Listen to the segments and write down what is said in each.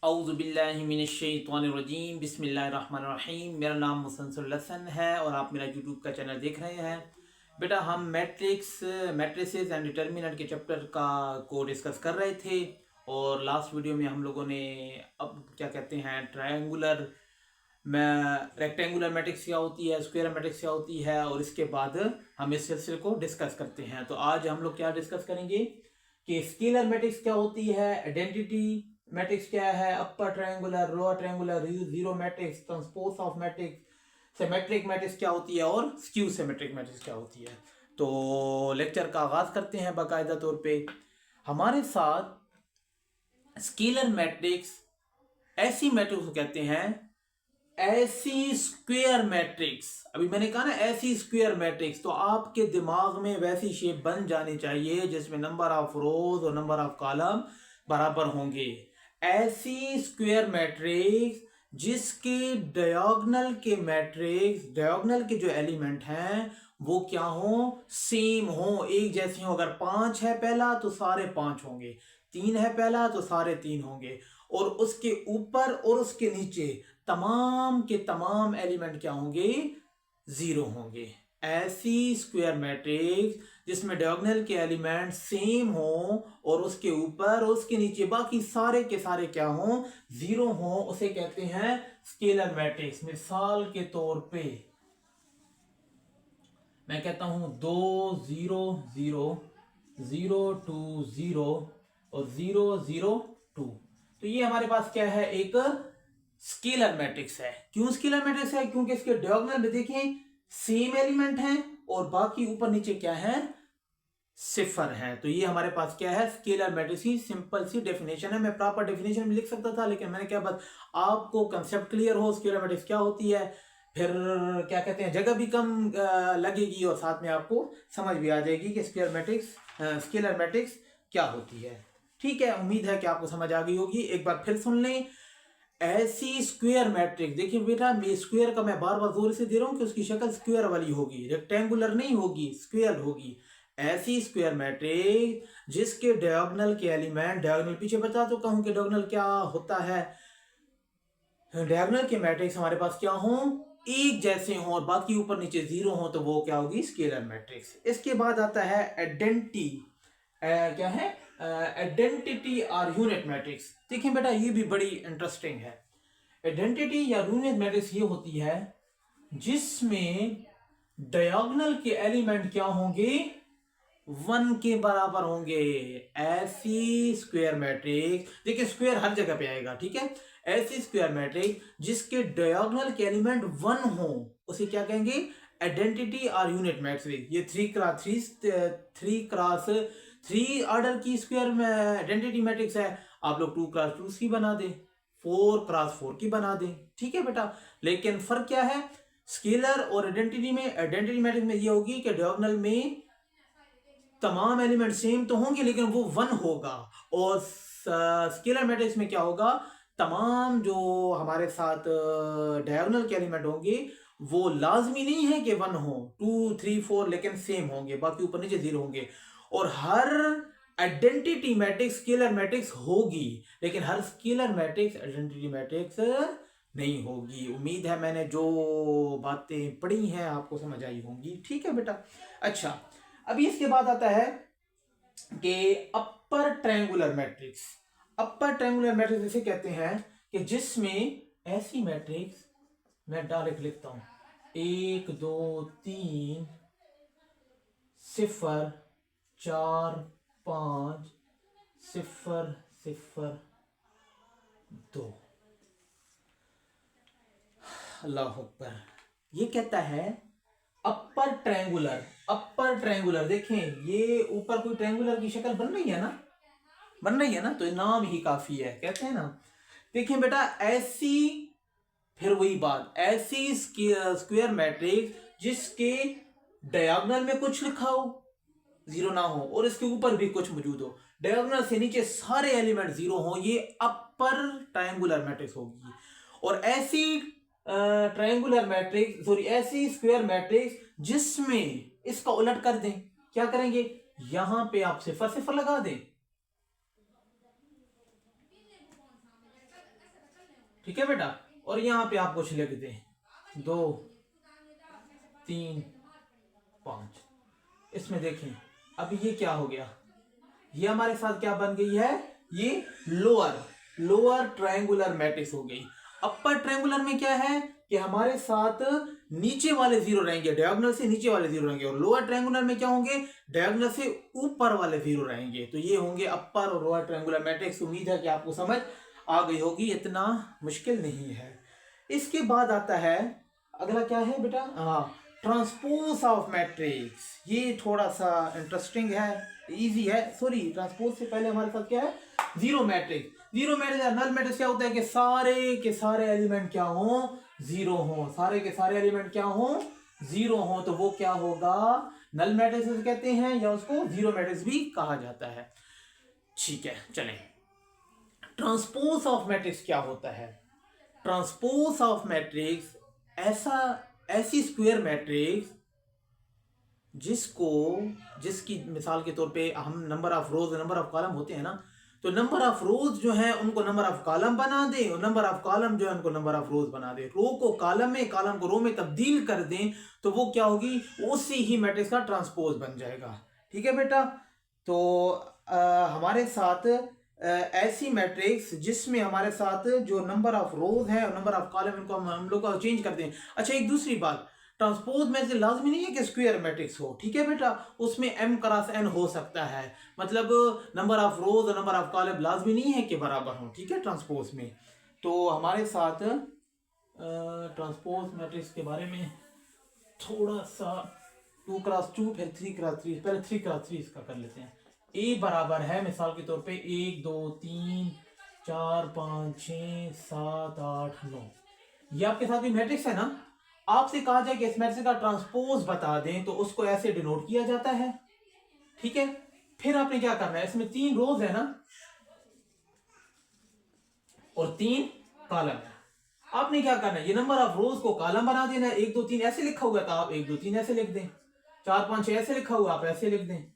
औज़ुबिल्लाहिमिनश्शैतानिर्रजीम बिस्मिल्लाहिर्रहमानिर्रहीम। मेरा नाम मुसलसल हसन है और आप मेरा यूट्यूब का चैनल देख रहे हैं। बेटा हम मैट्रिसेस एंड डिटर्मिनेंट के चैप्टर को डिस्कस कर रहे थे और लास्ट वीडियो में हम लोगों ने अब क्या कहते हैं रेक्टेंगुलर मैट्रिक्स क्या होती है, स्क्वायर मैट्रिक्स क्या होती है, और इसके बाद हम इस सिलसिले को डिस्कस करते हैं। तो आज हम लोग क्या डिस्कस करेंगे कि स्केलर मैट्रिक्स क्या होती है, आइडेंटिटी मैट्रिक्स क्या है, upper triangular, lower triangular, zero matrix, transpose of matrix, symmetric matrix क्या होती है और स्क्यू सिमेट्रिक मैट्रिक्स क्या होती है। तो लेक्चर का आगाज करते हैं। बाकायदा तौर पे हमारे साथ स्केलर मैट्रिक्स ऐसी मैट्रिक्स को कहते हैं, ऐसी स्क्वायर मैट्रिक्स। अभी मैंने कहा ना ऐसी स्क्वायर मैट्रिक्स, तो आपके दिमाग में वैसी शेप बन जानी चाहिए जिसमें नंबर ऑफ रोज और नंबर ऑफ कॉलम बराबर होंगे। ऐसी स्क्वायर मैट्रिक्स जिसके डायगोनल के जो एलिमेंट हैं वो क्या हो, सेम हो, एक जैसे हो। अगर 5 है पहला तो सारे 5 होंगे, 3 है पहला तो सारे 3 होंगे, और उसके ऊपर और उसके नीचे तमाम के तमाम एलिमेंट क्या होंगे, 0 होंगे। ऐसी स्क्वायर मैट्रिक्स जिसमें डायगोनल के एलिमेंट सेम हो और उसके ऊपर और उसके नीचे बाकी सारे के सारे क्या हो, 0 हो, उसे कहते हैं स्केलर मैट्रिक्स। मिसाल के तौर पे मैं कहता हूं 2 0 0 0 2 0 और 0 0 2। तो ये हमारे पास क्या है, एक स्केलर मैट्रिक्स है। क्यों स्केलर मैट्रिक्स है? क्योंकि इसके डायगोनल में देखें सेम एलिमेंट हैं और बाकी ऊपर नीचे क्या है, सिफर है। तो ये हमारे पास क्या है, स्केलर मैट्रिक्स की सिंपल सी डेफिनेशन है। मैं प्रॉपर डेफिनेशन भी लिख सकता था, लेकिन मैंने क्या बात, आपको कंसेप्ट क्लियर हो स्केलर मैट्रिक्स क्या होती है, फिर क्या कहते हैं जगह भी कम लगेगी और साथ में आपको समझ भी आ जाएगी कि स्केलर मैट्रिक्स क्या होती है। ठीक है, उम्मीद है कि आपको समझ आ गई होगी। एक बार फिर सुन लें। ऐसी स्क्वायर मैट्रिक्स, देखिए बेटा स्क्वायर का मैं बार बार जोर से दे रहा हूं कि उसकी शक्ल स्क्वायर वाली होगी, रेक्टेंगुलर नहीं होगी, स्क्वायर होगी। ऐसी स्क्वायर मैट्रिक्स जिसके डायगोनल के एलिमेंट, डायगोनल पीछे बता तो कहूं कि डायगोनल क्या होता है, डायगोनल के मैट्रिक्स हमारे पास क्या हो, एक जैसे हो और बाकी ऊपर नीचे 0 हो, तो वो क्या होगी, स्केलर मैट्रिक्स। इसके बाद आता है आइडेंटिटी, क्या है, आइडेंटिटी और यूनिट मैट्रिक्स। देखिए बेटा ये भी बड़ी इंटरेस्टिंग है। आइडेंटिटी या यूनिट मैट्रिक्स ये होती है जिसमें डायगोनल के एलिमेंट क्या होंगे, 1 के बराबर होंगे। ऐसी स्क्वायर मैट्रिक्स, देखिए स्क्वायर हर जगह पे आएगा, ठीक है। ऐसी स्क्वायर मैट्रिक्स जिसके डायगोनल के एलिमेंट 1 हो उसे क्या कहेंगे, आइडेंटिटी और यूनिट मैट्रिक्स। ये 3x3 ऑर्डर की स्क्वायर आइडेंटिटी मैट्रिक्स है। आप लोग 2x2 की बना दें, 4x4 की बना दें, ठीक है बेटा। लेकिन फर्क क्या है स्केलर और आइडेंटिटी में? आइडेंटिटी मैट्रिक्स में ये होगी कि डायगोनल में तमाम एलिमेंट सेम तो होंगे लेकिन वो 1 होगा, और स्केलर मैट्रिक्स में क्या होगा, तमाम जो हमारे साथ डायगोनल के एलिमेंट होंगे वो लाजमी नहीं है कि 1 हो, 2 3 4, लेकिन सेम होंगे, बाकी ऊपर नीचे 0 होंगे। और हर आइडेंटिटी मैट्रिक्स स्केलर मैट्रिक्स होगी, लेकिन हर स्केलर मैट्रिक्स आइडेंटिटी मैट्रिक्स नहीं होगी। उम्मीद है मैंने जो बातें पढ़ी हैं आपको समझ आई होंगी, ठीक है बेटा। अच्छा, अभी इसके बाद आता है कि upper triangular matrix. Upper triangular matrix इसे कहते हैं कि जिसमें ऐसी मैट्रिक्स, मैं डायरेक्ट लिखता हूं 1 2 3 0 4 5 0 0 2। अल्लाह अकबर। ये कहता है अपर ट्रायंगुलर। देखें ये ऊपर कोई ट्रायंगुलर की शक्ल बन रही है ना, तो नाम ही काफी है, कहते हैं ना। देखें बेटा ऐसी, फिर वही बात, ऐसी स्क्वायर मैट्रिक्स जिसके डायगोनल में कुछ लिखा हो, 0 ना हो, और इसके ऊपर भी कुछ मौजूद हो, डायगोनल से नीचे सारे एलिमेंट 0 हो, ये अपर ट्रायंगुलर मैट्रिक्स होगी। और ऐसी ऐसी स्क्वायर मैट्रिक्स जिसमें इसका उलट कर दें, क्या करेंगे, यहां पे आप सिफर सिफर लगा दें, ठीक है बेटा। और यहाँ पे आप कुछ लिख दें 2 3 5। इसमें देखें अभी ये क्या हो गया, ये हमारे साथ क्या बन गई है, ये लोअर ट्रायंगुलर मैट्रिक्स हो गई। अपर ट्रायंगुलर में क्या है कि हमारे साथ नीचे वाले जीरो रहेंगे, डायगोनल से नीचे वाले जीरो रहेंगे। और लोअर ट्रायंगुलर में क्या होंगे, डायगोनल से ऊपर वाले जीरो रहेंगे। तो ये होंगे अपर और लोअर ट्रायंगुलर मैट्रिक्स। उम्मीद है कि आपको समझ आ गई होगी, इतना मुश्किल नहीं है। इसके बाद आता है अगला क्या है बेटा, ट्रांसपोज ऑफ मैट्रिक्स। ये थोड़ा सा इंटरेस्टिंग है, इजी है। सॉरी, ट्रांसपोज से पहले हमारे साथ क्या है, जीरो मैट्रिक्स। जीरो मैट्रिक्स या नल मैट्रिक्स क्या होता है कि सारे के सारे एलिमेंट क्या हो, जीरो हो। सारे के सारे एलिमेंट क्या हो, जीरो हो। तो वो क्या होगा, नल मैट्रिक्स कहते हैं, या उसको जीरो मैट्रिक्स भी कहा जाता है। ठीक है, चलें। ट्रांसपोज ऑफ मैट्रिक्स क्या होता है, ट्रांसपोज ऑफ मैट्रिक्स ऐसी स्क्वायर मैट्रिक्स जिसकी मिसाल के तौर पे हम number of rose number of column होते हैं ना, तो नंबर ऑफ रोज जो है उनको नंबर ऑफ कॉलम बना दें, और नंबर ऑफ कॉलम जो है उनको नंबर ऑफ रोज बना दें। रो को कॉलम में, कॉलम को रो में तब्दील कर दें, तो वो क्या होगी, उसी ही मैट्रिक्स का ट्रांसपोज बन जाएगा। ठीक है बेटा। तो हमारे साथ ऐसी मैट्रिक्स जिसमें हमारे साथ जो नंबर ऑफ रोज है और नंबर ऑफ कॉलम, इनको हम लोग चेंज कर दें। अच्छा, एक दूसरी बात, ट्रांसपोज में से लाजमी नहीं है कि स्क्वायर मैट्रिक्स हो। ठीक है बेटा, उसमें m क्रॉस n हो सकता है, मतलब नंबर ऑफ रोज और नंबर ऑफ कॉलम लाजमी नहीं है कि बराबर हो। ठीक है, ट्रांसपोज में। तो हमारे साथ ट्रांसपोज मैट्रिक्स के बारे में थोड़ा सा 2 क्रॉस 2 फिर 3 क्रॉस 3, पहले 3 क्रॉस 3 इसका कर लेते हैं। ए बराबर है मिसाल के तौर पे 1 2 3 4 5 6 7 8 9। ये आपके साथ भी मैट्रिक्स है ना। आपसे कहा जाए कि इस मैट्रिक्स का ट्रांसपोज बता दें, तो उसको ऐसे डिनोट किया जाता है। ठीक है, फिर आपने क्या करना है, इसमें 3 रोज है ना और 3 कॉलम है। आपने क्या करना है, ये नंबर ऑफ रोज को कॉलम बना देना है। 1 2 3 ऐसे लिखा हुआ था, आप 1 2 3 ऐसे लिख दें। 4 5 6 ऐसे लिखा हुआ, आप ऐसे लिख दें।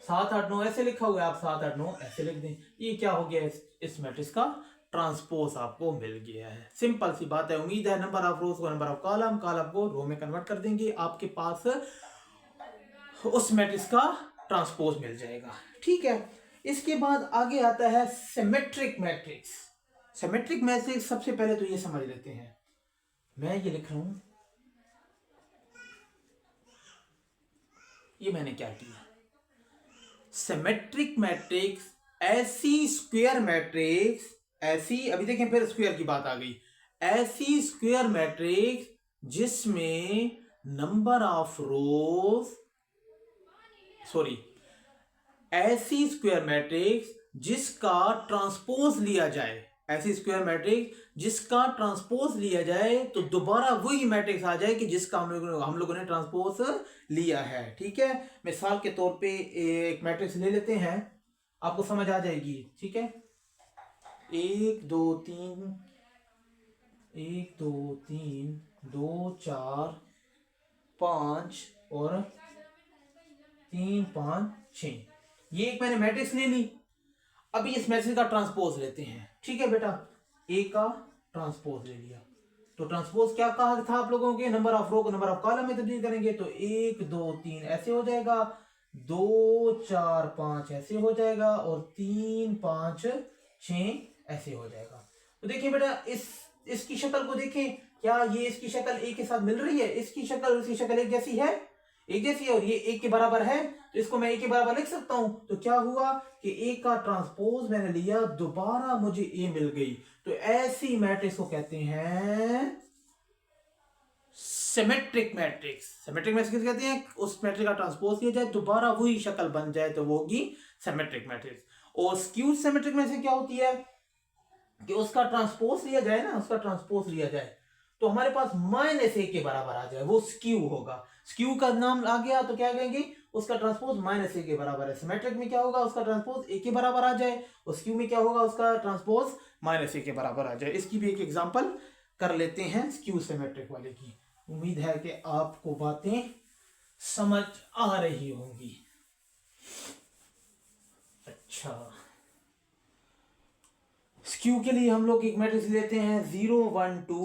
7 8 9 ऐसे लिखा हुआ है, आप 7 8 9 ऐसे लिख दें। ये क्या हो गया, इस मैट्रिक्स का ट्रांसपोज आपको मिल गया है। सिंपल सी बात है। उम्मीद है नंबर ऑफ रोज को नंबर ऑफ कॉलम, कॉलम को रो में कन्वर्ट कर देंगे, आपके पास उस मैट्रिक्स का ट्रांसपोज मिल जाएगा। ठीक है, इसके बाद आगे आता है सिमेट्रिक मैट्रिक्स। सिमेट्रिक मैट्रिक्स सबसे पहले तो ये समझ लेते हैं, मैं ये लिख रहा हूं, ये मैंने क्या किया, सिमेट्रिक मैट्रिक्स ऐसी स्क्वायर मैट्रिक्स, ऐसी, अभी देखें फिर स्क्वायर की बात आ गई, ऐसी स्क्वायर मैट्रिक्स जिसमें नंबर ऑफ रोज, सॉरी, ऐसी स्क्वायर मैट्रिक्स जिसका ट्रांसपोज लिया जाए, ऐसी स्क्वायर मैट्रिक्स जिसका ट्रांसपोज लिया जाए, तो दोबारा वही मैट्रिक्स आ जाए कि जिसका हम लोगों ने ट्रांसपोज लिया है। ठीक है, मिसाल के तौर पे एक मैट्रिक्स ले लेते हैं, आपको समझ आ जाएगी। ठीक है, 1 2 3 1 2 3 2 4 5 और 3 5 6, ये एक मैंने मैट्रिक्स ले ली। अभी इस मैट्रिक्स का ट्रांसपोज लेते हैं। ठीक है बेटा, ए का ट्रांसपोज ले लिया, तो ट्रांसपोज क्या कहा था आप लोगों के, नंबर ऑफ रो को नंबर ऑफ कॉलम में तब्दील करेंगे, तो 1 2 3 ऐसे हो जाएगा, 2 4 5 ऐसे हो जाएगा, और 3 5 6 ऐसे हो जाएगा। तो देखिए बेटा, इसकी शक्ल को देखें, क्या ये इसकी शक्ल ए के साथ मिल रही है, इसकी शक्ल और इसकी शक्ल एक जैसी है, एक जैसी है, और ये एक के बराबर है, तो इसको मैं एक के बराबर लिख सकता हूं। तो क्या हुआ कि ए का ट्रांसपोज मैंने लिया, दोबारा मुझे ए मिल गई, तो ऐसी मैट्रिक्स को कहते हैं सिमेट्रिक मैट्रिक्स। सिमेट्रिक मैट्रिक्स कहते हैं उस मैट्रिक्स का ट्रांसपोज किया जाए, दोबारा वही शक्ल बन जाए, तो वो होगी सिमेट्रिक मैट्रिक्स। और स्क्यू सिमेट्रिक में से क्या होती है कि उसका ट्रांसपोज लिया जाए ना, उसका ट्रांसपोज लिया जाए तो हमारे पास -a के बराबर आ जाए, वो स्क्यू होगा। स्क्यू का नाम आ गया तो क्या कहेंगे, उसका ट्रांसपोज -a के बराबर है। सिमेट्रिक में क्या होगा, उसका ट्रांसपोज a के बराबर आ जाए, और स्क्यू में क्या होगा, उसका ट्रांसपोज -a के बराबर आ जाए। इसकी भी एक एग्जांपल कर लेते हैं स्क्यू सिमेट्रिक वाले की। उम्मीद है कि आपको बातें समझ आ रही होंगी। अच्छा, स्क्यू के लिए हम लोग एक मैट्रिक्स लेते हैं 0 1 2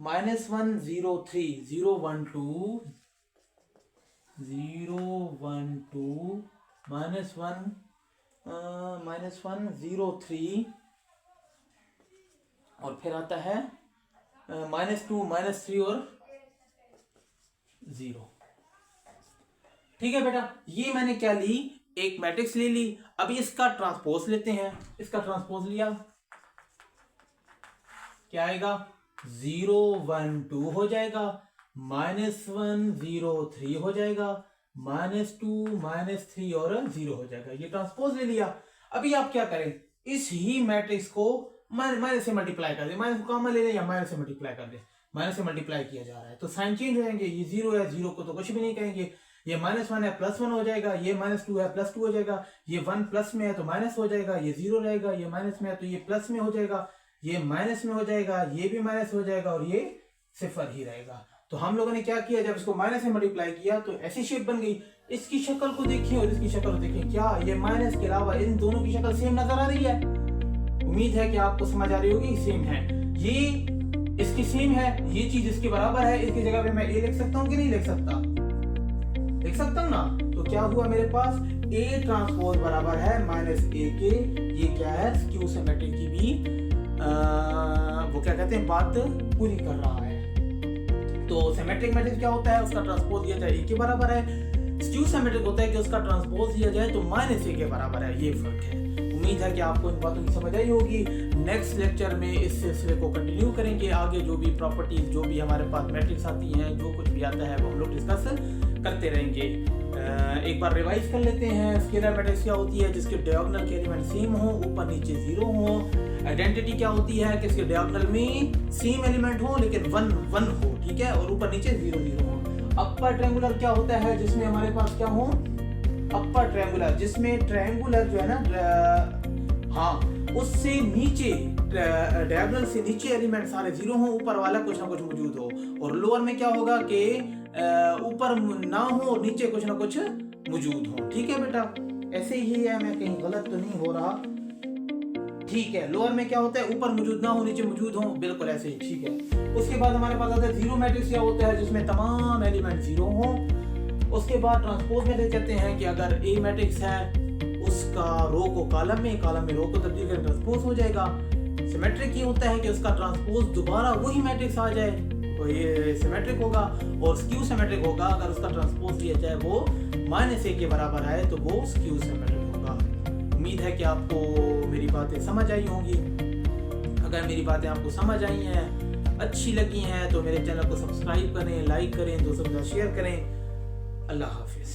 -1 0 3 0 1 2 0 1 2 -1 0 3 और फिर आता है -2 -3 और 0। ठीक है बेटा, ये मैंने क्या ली, एक मैट्रिक्स ले ली। अभी इसका ट्रांसपोज लेते हैं। इसका ट्रांसपोज लिया, क्या आएगा, 0 1 2 हो जाएगा, -1 0 3 हो जाएगा, -2 -3 और 0 हो जाएगा। ये ट्रांसपोज ले लिया। अभी आप क्या करें, इस ही मैट्रिक्स को माइनस से मल्टीप्लाई कर दे, माइनस को कॉमन ले लें या माइनस से मल्टीप्लाई कर दे। माइनस से मल्टीप्लाई किया जा रहा है तो साइन चेंज हो जाएंगे। ये 0 है, 0 को तो कुछ भी नहीं कहेंगे। ये -1 है, +1 हो जाएगा। ये -2 है, +2 हो जाएगा। ये 1 प्लस में है तो माइनस हो जाएगा। ये 0 रहेगा। ये माइनस में है तो ये प्लस में हो जाएगा। ये माइनस में हो जाएगा, ये भी माइनस हो जाएगा और ये सिफर ही रहेगा। तो हम लोगों ने क्या किया, जब इसको माइनस से मल्टीप्लाई किया तो ऐसी शेप बन गई। इसकी शक्ल को देखिए और इसकी शक्ल को देखिए, क्या ये माइनस के अलावा इन दोनों की शक्ल सेम नजर आ रही है? उम्मीद है कि आपको समझ आ रही होगी। सेम है, ये इसकी सेम है, ये चीज इसके बराबर है। इसकी जगह पे मैं ए लिख सकता हूँ कि नहीं लिख सकता? लिख सकता हूँ ना। तो क्या हुआ मेरे पास, A ट्रांसपोज बराबर है -A के। ये क्या है, स्क्यू सिमेट्रिक की भी वो क्या कहते हैं, बात पूरी कर रहा है। तो सिमेट्रिक मैट्रिक्स क्या होता है, उसका ट्रांसपोज दिया जाए A के बराबर है। स्क्यू सिमेट्रिक होता है कि उसका ट्रांसपोज दिया जाए तो -A के बराबर है। ये फर्क है। उम्मीद है कि आपको इन बातों की समझ आई होगी। नेक्स्ट लेक्चर में इस सिलसिले को कंटिन्यू करेंगे। आगे जो भी प्रॉपर्टीज, जो भी हमारे पास मैट्रिक्स आती हैं, जो कुछ भी आता है वो हम लोग डिस्कस करते रहेंगे। एक बार रिवाइज कर लेते हैं। स्केलर मैट्रिक्स क्या होती है, जिसके डायगोनल के एलिमेंट सेम हो, ऊपर नीचे 0 हो। आइडेंटिटी क्या होती है कि इसके डायगोनल में सेम एलिमेंट हो लेकिन 1 1 हो, ठीक है, और ऊपर नीचे 0 0 हो। अपर ट्रायंगुलर क्या होता है, जिसमें हमारे पास क्या हो, अपर ट्रायंगुलर, जिसमें ट्रायंगुलर जो है ना, हाँ, उससे नीचे डायगोनल से नीचे एलिमेंट सारे 0 हो, ऊपर वाला कुछ ना कुछ मौजूद हो। और लोअर में क्या होगा कि ऊपर ना हो और नीचे कुछ ना कुछ मौजूद हो। ठीक है बेटा, ऐसे ही है, मैं कहीं गलत तो नहीं हो रहा? ठीक है, लोअर में क्या होता है, ऊपर मौजूद ना हो नीचे मौजूद हो, बिल्कुल ऐसे ही। ठीक है, उसके बाद हमारे पास आता है जीरो मैट्रिक्स। क्या होता है, जिसमें तमाम एलिमेंट 0 हो। उसके बाद ट्रांसपोज मैट्रिक्स कहते हैं कि अगर ए मैट्रिक्स है, उसका रो को कॉलम में, कॉलम में रो को तब्दील कर ट्रांसपोज हो जाएगा। सिमेट्रिक ये होता है कि उसका ट्रांसपोज दोबारा वही मैट्रिक्स आ जाए, तो ये सिमेट्रिक होगा। और स्क्यू सिमेट्रिक होगा, अगर उसका ट्रांसपोज दिया जाए वो -A के बराबर आए तो वो स्क्यू सिमेट्रिक होगा। उम्मीद है कि आपको मेरी बातें समझ आई होंगी। अगर मेरी बातें आपको समझ आई हैं, अच्छी लगी हैं, तो मेरे चैनल को सब्सक्राइब करें, लाइक करें, दोस्तों के साथ शेयर करें। अल्लाह हाफिज।